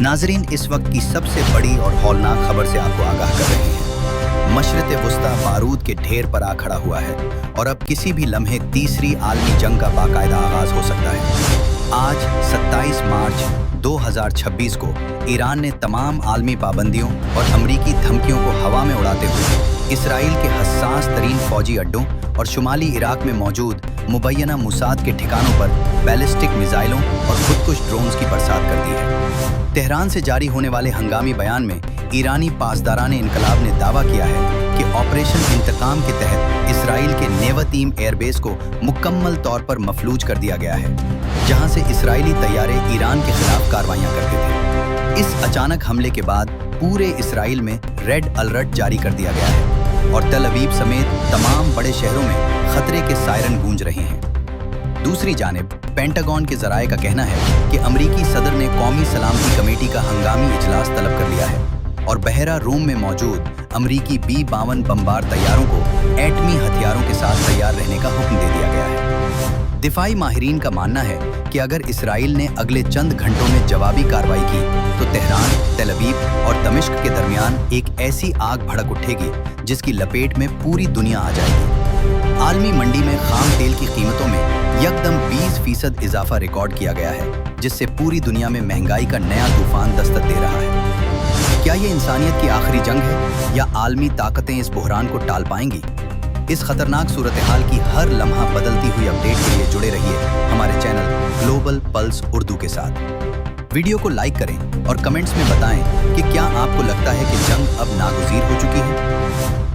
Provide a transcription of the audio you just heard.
नाजरीन, इस वक्त की सबसे बड़ी और हौलनाक खबर से आपको आगाह कर रहे हैं। मशरक़ वस्ता बारूद के ढेर पर आ खड़ा हुआ है और अब किसी भी लम्हे तीसरी आलमी जंग का बाकायदा आगाज हो सकता है। आज 27 मार्च 2026 को ईरान ने तमाम आलमी पाबंदियों और अमरीकी धमकियों को हवा में उड़ाते हुए इसराइल के हसास तरीन फौजी अड्डों और शुमाली इराक में मौजूद मुबैना मुसाद के ठिकानों पर बैलिस्टिक मिसाइलों और खुदकुश ड्रोन्स की बरसात कर दी है। तेहरान से जारी होने वाले हंगामी बयान में ईरानी पासदारान इनकलाब ने दावा किया है कि ऑपरेशन इंतकाम के तहत इसराइल के नेवतीम एयरबेस को मुकम्मल तौर पर मफलूज कर दिया गया है, जहां से इसराइली तैयारे ईरान के खिलाफ कार्रवाइयां करते थे। इस अचानक हमले के बाद पूरे इसराइल में रेड अलर्ट जारी कर दिया गया है और तल अवीव समेत तमाम बड़े शहरों में खतरे के सायरन गूंज रहे हैं। दूसरी जानिब पेंटागन के जराये का कहना है कि अमरीकी सदर ने कौमी सलामती कमेटी का हंगामी इजलास तलब कर लिया है और बहरा रूम में मौजूद अमरीकी B-52 बमबार तैयारों को एटमी हथियारों के साथ तैयार रहने का हुक्म दे दिया गया है। दिफाई माहिरीन का मानना है कि अगर इसराइल ने अगले चंद घंटों में जवाबी कार्रवाई की तो तेहरान, तेल अवीव और दमिश्क के दरमियान एक ऐसी आग भड़क उठेगी जिसकी लपेट में पूरी दुनिया आ जाएगी। आलमी मंडी में खाम तेल की कीमतों में यकदम 20% इजाफा रिकॉर्ड किया गया है, जिससे पूरी दुनिया में महंगाई का नया तूफान दस्तक दे रहा है। क्या ये इंसानियत की आखिरी जंग है या आलमी ताकतें इस बुहरान को टाल पाएंगी? इस खतरनाक सूरत हाल की हर लम्हा बदलती हुई अपडेट के लिए जुड़े रहिए हमारे चैनल ग्लोबल पल्स उर्दू के साथ। वीडियो को लाइक करें और कमेंट्स में बताएं कि क्या आपको लगता है कि जंग अब नागुज़ीर हो चुकी है।